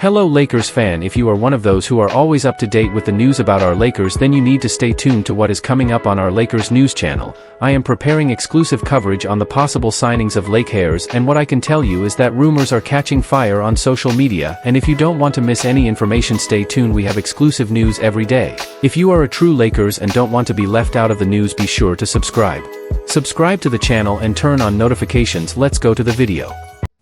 Hello Lakers fan, if you are one of those who are always up to date with the news about our Lakers, then you need to stay tuned to what is coming up on our Lakers news channel. I am preparing exclusive coverage on the possible signings of Lakers, and what I can tell you is that rumors are catching fire on social media, and if you don't want to miss any information, stay tuned. We have exclusive news every day. If you are a true Lakers and don't want to be left out of the news, be sure to subscribe. Subscribe to the channel and turn on notifications. Let's go to the video.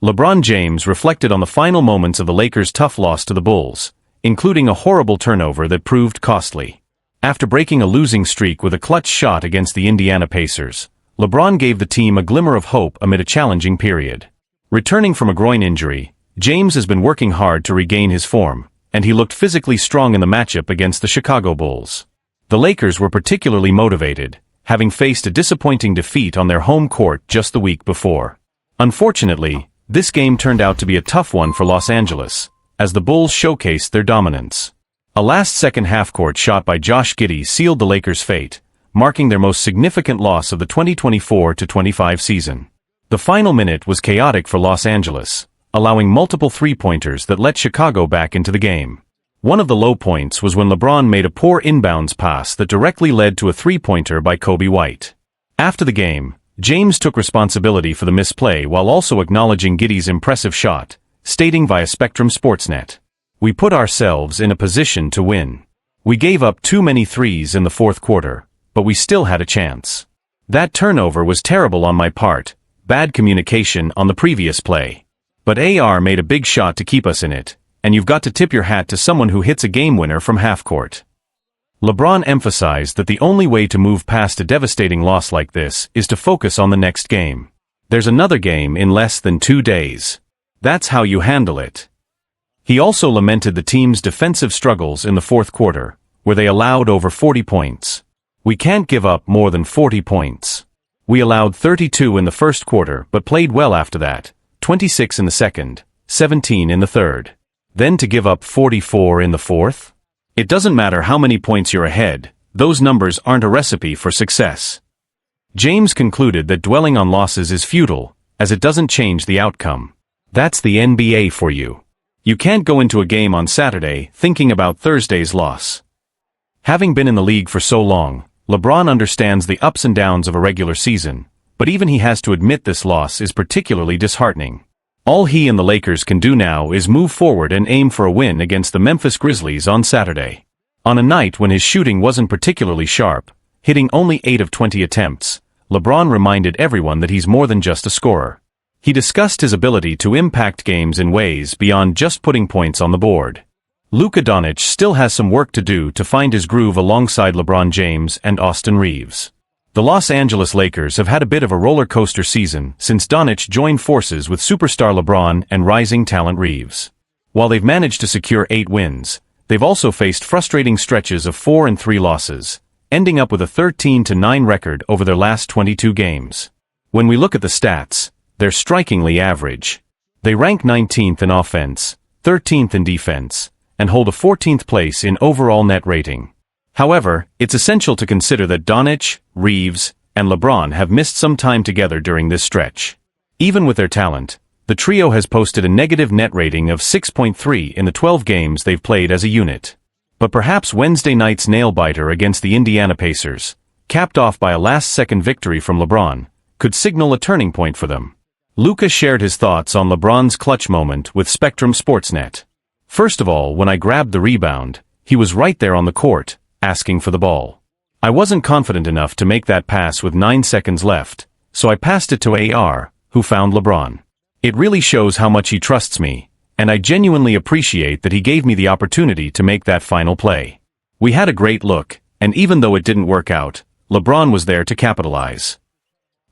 LeBron James reflected on the final moments of the Lakers' tough loss to the Bulls, including a horrible turnover that proved costly. After breaking a losing streak with a clutch shot against the Indiana Pacers, LeBron gave the team a glimmer of hope amid a challenging period. Returning from a groin injury, James has been working hard to regain his form, and he looked physically strong in the matchup against the Chicago Bulls. The Lakers were particularly motivated, having faced a disappointing defeat on their home court just the week before. Unfortunately, this game turned out to be a tough one for Los Angeles, as the Bulls showcased their dominance. A last-second half-court shot by Josh Giddey sealed the Lakers' fate, marking their most significant loss of the 2024-25 season. The final minute was chaotic for Los Angeles, allowing multiple three-pointers that let Chicago back into the game. One of the low points was when LeBron made a poor inbounds pass that directly led to a three-pointer by Kobe White. After the game, James took responsibility for the misplay while also acknowledging Giddey's impressive shot, stating via Spectrum Sportsnet, "We put ourselves in a position to win. We gave up too many threes in the fourth quarter, but we still had a chance. That turnover was terrible on my part, bad communication on the previous play. But AR made a big shot to keep us in it, and you've got to tip your hat to someone who hits a game winner from half-court." LeBron emphasized that the only way to move past a devastating loss like this is to focus on the next game. There's another game in less than 2 days. That's how you handle it. He also lamented the team's defensive struggles in the fourth quarter, where they allowed over 40 points. "We can't give up more than 40 points. We allowed 32 in the first quarter but played well after that, 26 in the second, 17 in the third. Then to give up 44 in the fourth? It doesn't matter how many points you're ahead, those numbers aren't a recipe for success." James concluded that dwelling on losses is futile, as it doesn't change the outcome. That's the NBA for you. You can't go into a game on Saturday thinking about Thursday's loss. Having been in the league for so long, LeBron understands the ups and downs of a regular season, but even he has to admit this loss is particularly disheartening. All he and the Lakers can do now is move forward and aim for a win against the Memphis Grizzlies on Saturday. On a night when his shooting wasn't particularly sharp, hitting only 8 of 20 attempts, LeBron reminded everyone that he's more than just a scorer. He discussed his ability to impact games in ways beyond just putting points on the board. Luka Doncic still has some work to do to find his groove alongside LeBron James and Austin Reeves. The Los Angeles Lakers have had a bit of a roller coaster season since Doncic joined forces with superstar LeBron and rising talent Reeves. While they've managed to secure 8 wins, they've also faced frustrating stretches of 4 and 3 losses, ending up with a 13-9 record over their last 22 games. When we look at the stats, they're strikingly average. They rank 19th in offense, 13th in defense, and hold a 14th place in overall net rating. However, it's essential to consider that Doncic, Reeves, and LeBron have missed some time together during this stretch. Even with their talent, the trio has posted a negative net rating of 6.3 in the 12 games they've played as a unit. But perhaps Wednesday night's nail-biter against the Indiana Pacers, capped off by a last-second victory from LeBron, could signal a turning point for them. Luka shared his thoughts on LeBron's clutch moment with Spectrum Sportsnet. "First of all, when I grabbed the rebound, he was right there on the court, asking for the ball. I wasn't confident enough to make that pass with 9 seconds left, so I passed it to AR, who found LeBron. It really shows how much he trusts me, and I genuinely appreciate that he gave me the opportunity to make that final play. We had a great look, and even though it didn't work out, LeBron was there to capitalize."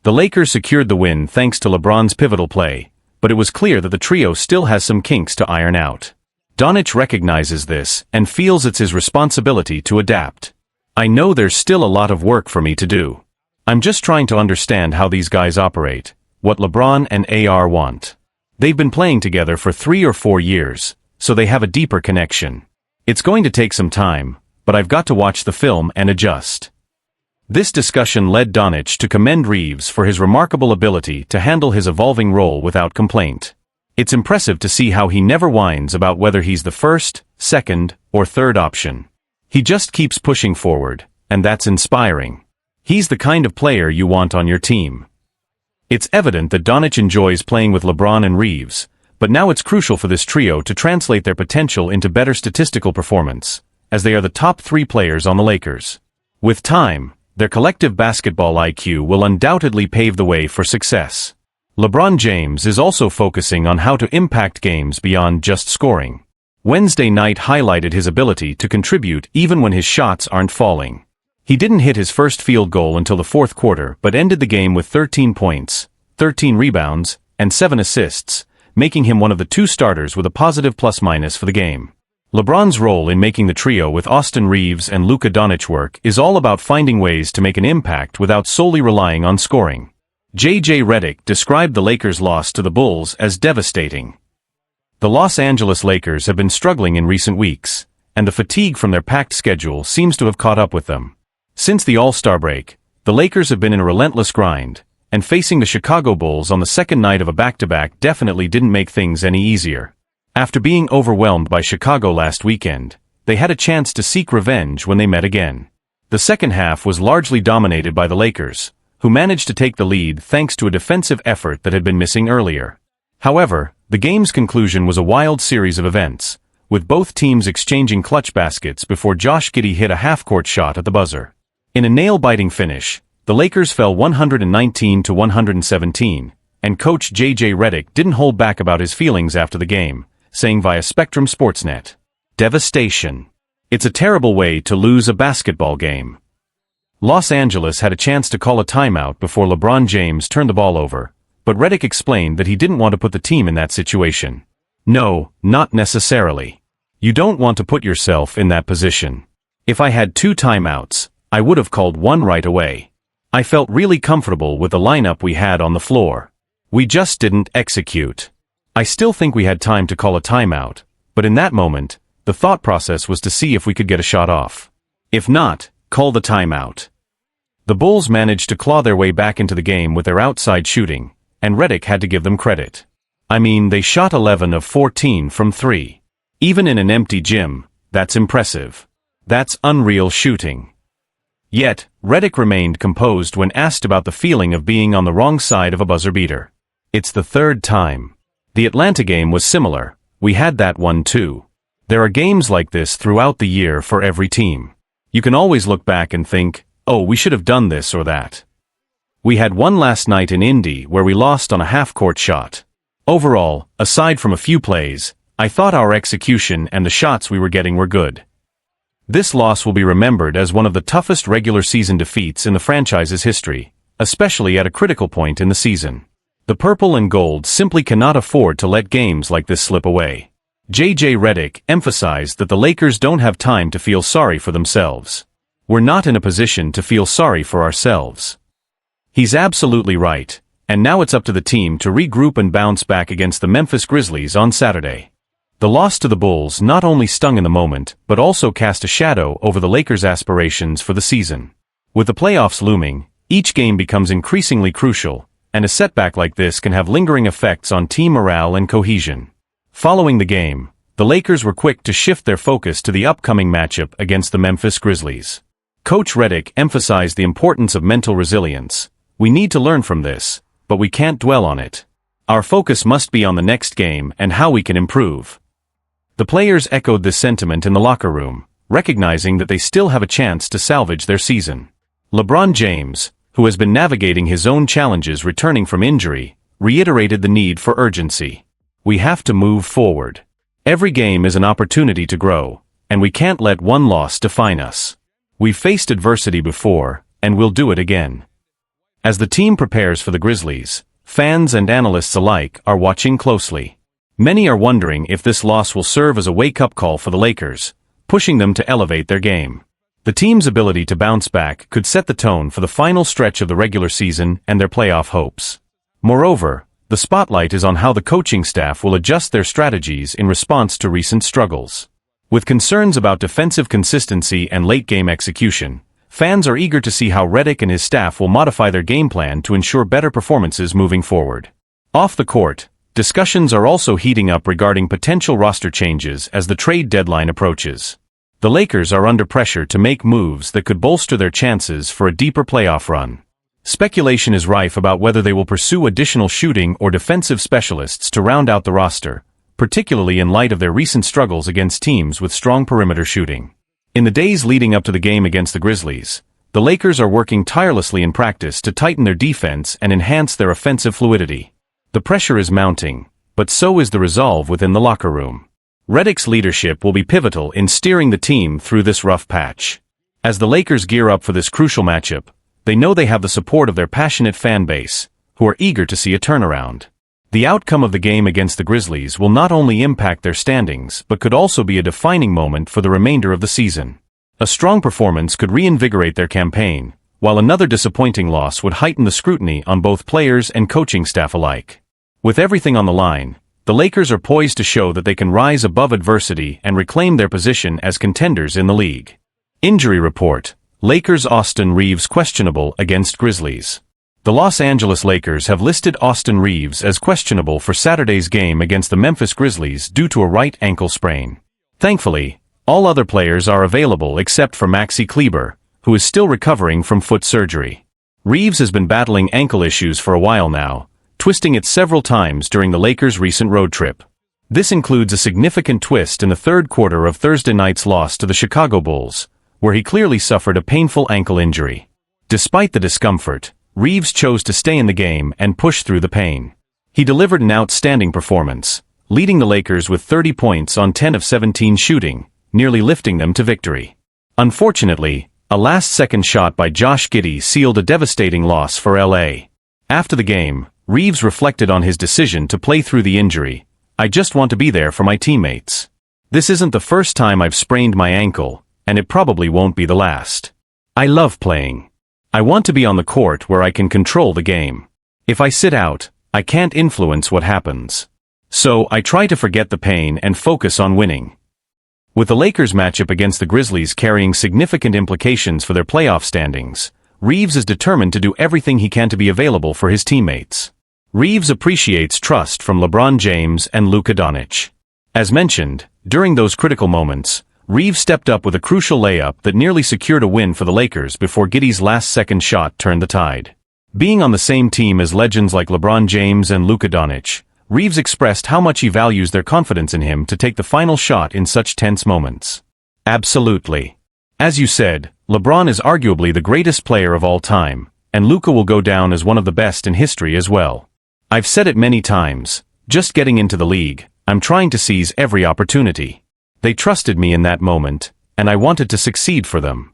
The Lakers secured the win thanks to LeBron's pivotal play, but it was clear that the trio still has some kinks to iron out. Doncic recognizes this and feels it's his responsibility to adapt. "I know there's still a lot of work for me to do. I'm just trying to understand how these guys operate, what LeBron and AR want. They've been playing together for 3 or 4 years, so they have a deeper connection. It's going to take some time, but I've got to watch the film and adjust." This discussion led Doncic to commend Reeves for his remarkable ability to handle his evolving role without complaint. It's impressive to see how he never whines about whether he's the first, second, or third option. He just keeps pushing forward, and that's inspiring. He's the kind of player you want on your team. It's evident that Doncic enjoys playing with LeBron and Reeves, but now it's crucial for this trio to translate their potential into better statistical performance, as they are the top 3 players on the Lakers. With time, their collective basketball IQ will undoubtedly pave the way for success. LeBron James is also focusing on how to impact games beyond just scoring. Wednesday night highlighted his ability to contribute even when his shots aren't falling. He didn't hit his first field goal until the fourth quarter but ended the game with 13 points, 13 rebounds, and 7 assists, making him one of the 2 starters with a positive plus-minus for the game. LeBron's role in making the trio with Austin Reeves and Luka Doncic work is all about finding ways to make an impact without solely relying on scoring. J.J. Redick described the Lakers' loss to the Bulls as devastating. The Los Angeles Lakers have been struggling in recent weeks, and the fatigue from their packed schedule seems to have caught up with them. Since the All-Star break, the Lakers have been in a relentless grind, and facing the Chicago Bulls on the second night of a back-to-back definitely didn't make things any easier. After being overwhelmed by Chicago last weekend, they had a chance to seek revenge when they met again. The second half was largely dominated by the Lakers, who managed to take the lead thanks to a defensive effort that had been missing earlier. However, the game's conclusion was a wild series of events, with both teams exchanging clutch baskets before Josh Giddey hit a half-court shot at the buzzer. In a nail-biting finish, the Lakers fell 119-117, and coach J.J. Redick didn't hold back about his feelings after the game, saying via Spectrum Sportsnet, "Devastation. It's a terrible way to lose a basketball game." Los Angeles had a chance to call a timeout before LeBron James turned the ball over, but Redick explained that he didn't want to put the team in that situation. No, not necessarily. You don't want to put yourself in that position. If I had 2 timeouts, I would have called one right away. I felt really comfortable with the lineup we had on the floor. We just didn't execute. I still think we had time to call a timeout, but in that moment, the thought process was to see if we could get a shot off. If not, call the timeout. The Bulls managed to claw their way back into the game with their outside shooting, and Redick had to give them credit. I mean, they shot 11 of 14 from 3. Even in an empty gym, that's impressive. That's unreal shooting. Yet, Redick remained composed when asked about the feeling of being on the wrong side of a buzzer beater. It's the 3rd time. The Atlanta game was similar. We had that one too. There are games like this throughout the year for every team. You can always look back and think, oh, we should have done this or that. We had one last night in Indy where we lost on a half-court shot. Overall, aside from a few plays, I thought our execution and the shots we were getting were good. This loss will be remembered as one of the toughest regular season defeats in the franchise's history, especially at a critical point in the season. The purple and gold simply cannot afford to let games like this slip away. J.J. Redick emphasized that the Lakers don't have time to feel sorry for themselves. We're not in a position to feel sorry for ourselves. He's absolutely right, and now it's up to the team to regroup and bounce back against the Memphis Grizzlies on Saturday. The loss to the Bulls not only stung in the moment, but also cast a shadow over the Lakers' aspirations for the season. With the playoffs looming, each game becomes increasingly crucial, and a setback like this can have lingering effects on team morale and cohesion. Following the game, the Lakers were quick to shift their focus to the upcoming matchup against the Memphis Grizzlies. Coach Redick emphasized the importance of mental resilience. We need to learn from this, but we can't dwell on it. Our focus must be on the next game and how we can improve. The players echoed this sentiment in the locker room, recognizing that they still have a chance to salvage their season. LeBron James, who has been navigating his own challenges returning from injury, reiterated the need for urgency. We have to move forward. Every game is an opportunity to grow, and we can't let one loss define us. We've faced adversity before, and we'll do it again. As the team prepares for the Grizzlies, fans and analysts alike are watching closely. Many are wondering if this loss will serve as a wake-up call for the Lakers, pushing them to elevate their game. The team's ability to bounce back could set the tone for the final stretch of the regular season and their playoff hopes. Moreover, the spotlight is on how the coaching staff will adjust their strategies in response to recent struggles. With concerns about defensive consistency and late-game execution, fans are eager to see how Redick and his staff will modify their game plan to ensure better performances moving forward. Off the court, Discussions are also heating up regarding potential roster changes as the trade deadline approaches. The Lakers are under pressure to make moves that could bolster their chances for a deeper playoff run. Speculation is rife about whether they will pursue additional shooting or defensive specialists to round out the roster, particularly in light of their recent struggles against teams with strong perimeter shooting. In the days leading up to the game against the Grizzlies, the Lakers are working tirelessly in practice to tighten their defense and enhance their offensive fluidity. The pressure is mounting, but so is the resolve within the locker room. Redick's leadership will be pivotal in steering the team through this rough patch. As the Lakers gear up for this crucial matchup, they know they have the support of their passionate fan base, who are eager to see a turnaround. The outcome of the game against the Grizzlies will not only impact their standings but could also be a defining moment for the remainder of the season. A strong performance could reinvigorate their campaign, while another disappointing loss would heighten the scrutiny on both players and coaching staff alike. With everything on the line, the Lakers are poised to show that they can rise above adversity and reclaim their position as contenders in the league. Injury report: Lakers Austin Reeves questionable against Grizzlies. The Los Angeles Lakers have listed Austin Reeves as questionable for Saturday's game against the Memphis Grizzlies due to a right ankle sprain. Thankfully, all other players are available except for Maxi Kleber, who is still recovering from foot surgery. Reeves has been battling ankle issues for a while now, twisting it several times during the Lakers' recent road trip. This includes a significant twist in the third quarter of Thursday night's loss to the Chicago Bulls, where he clearly suffered a painful ankle injury. Despite the discomfort, Reeves chose to stay in the game and push through the pain. He delivered an outstanding performance, leading the Lakers with 30 points on 10 of 17 shooting, nearly lifting them to victory. Unfortunately, a last-second shot by Josh Giddey sealed a devastating loss for LA. After the game, Reeves reflected on his decision to play through the injury. "I just want to be there for my teammates. This isn't the first time I've sprained my ankle, and it probably won't be the last. I love playing. I want to be on the court where I can control the game. If I sit out, I can't influence what happens. So I try to forget the pain and focus on winning." With the Lakers matchup against the Grizzlies carrying significant implications for their playoff standings, Reeves is determined to do everything he can to be available for his teammates. Reeves appreciates trust from LeBron James and Luka Doncic. As mentioned, during those critical moments, Reeves stepped up with a crucial layup that nearly secured a win for the Lakers before Giddey's last-second shot turned the tide. Being on the same team as legends like LeBron James and Luka Doncic, Reeves expressed how much he values their confidence in him to take the final shot in such tense moments. "Absolutely. As you said, LeBron is arguably the greatest player of all time, and Luka will go down as one of the best in history as well. I've said it many times, just getting into the league, I'm trying to seize every opportunity. They trusted me in that moment, and I wanted to succeed for them."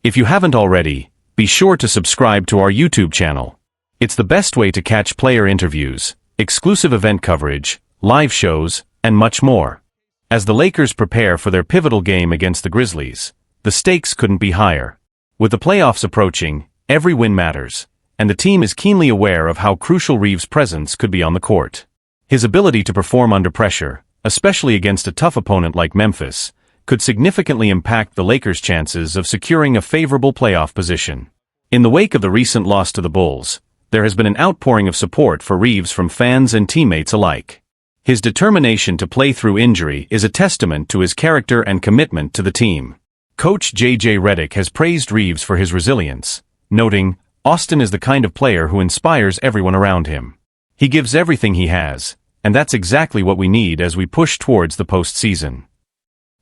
If you haven't already, be sure to subscribe to our YouTube channel. It's the best way to catch player interviews, exclusive event coverage, live shows, and much more. As the Lakers prepare for their pivotal game against the Grizzlies, the stakes couldn't be higher. With the playoffs approaching, every win matters, and the team is keenly aware of how crucial Reeves' presence could be on the court. His ability to perform under pressure, especially against a tough opponent like Memphis, could significantly impact the Lakers' chances of securing a favorable playoff position. In the wake of the recent loss to the Bulls, there has been an outpouring of support for Reeves from fans and teammates alike. His determination to play through injury is a testament to his character and commitment to the team. Coach J.J. Redick has praised Reeves for his resilience, noting, "Austin is the kind of player who inspires everyone around him. He gives everything he has, and that's exactly what we need as we push towards the postseason."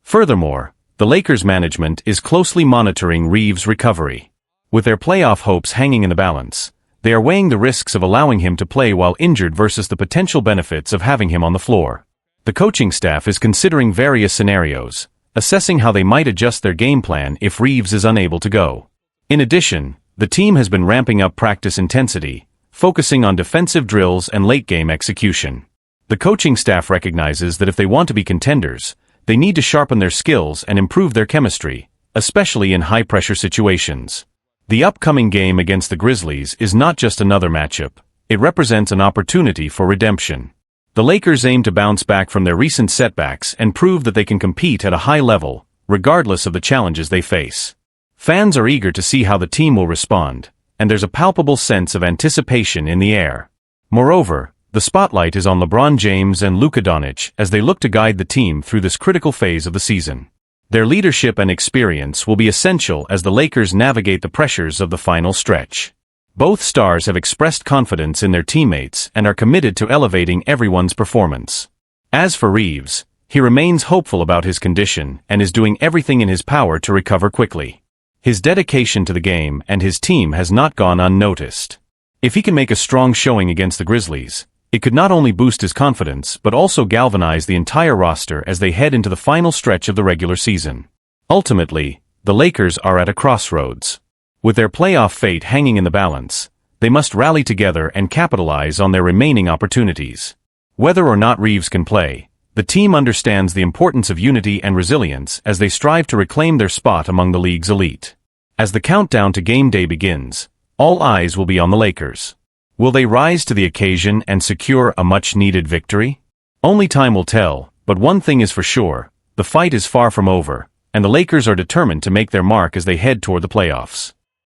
Furthermore, the Lakers management is closely monitoring Reeves' recovery. With their playoff hopes hanging in the balance, they are weighing the risks of allowing him to play while injured versus the potential benefits of having him on the floor. The coaching staff is considering various scenarios, assessing how they might adjust their game plan if Reeves is unable to go. In addition, the team has been ramping up practice intensity, focusing on defensive drills and late-game execution. The coaching staff recognizes that if they want to be contenders, they need to sharpen their skills and improve their chemistry, especially in high-pressure situations. The upcoming game against the Grizzlies is not just another matchup, it represents an opportunity for redemption. The Lakers aim to bounce back from their recent setbacks and prove that they can compete at a high level, regardless of the challenges they face. Fans are eager to see how the team will respond, and there's a palpable sense of anticipation in the air. Moreover, The spotlight is on LeBron James and Luka Doncic as they look to guide the team through this critical phase of the season. Their leadership and experience will be essential as the Lakers navigate the pressures of the final stretch. Both stars have expressed confidence in their teammates and are committed to elevating everyone's performance. As for Reeves, he remains hopeful about his condition and is doing everything in his power to recover quickly. His dedication to the game and his team has not gone unnoticed. If he can make a strong showing against the Grizzlies, it could not only boost his confidence but also galvanize the entire roster as they head into the final stretch of the regular season. Ultimately, the Lakers are at a crossroads. With their playoff fate hanging in the balance, they must rally together and capitalize on their remaining opportunities. Whether or not Reeves can play, the team understands the importance of unity and resilience as they strive to reclaim their spot among the league's elite. As the countdown to game day begins, all eyes will be on the Lakers. Will they rise to the occasion and secure a much-needed victory? Only time will tell, but one thing is for sure, the fight is far from over, and the Lakers are determined to make their mark as they head toward the playoffs.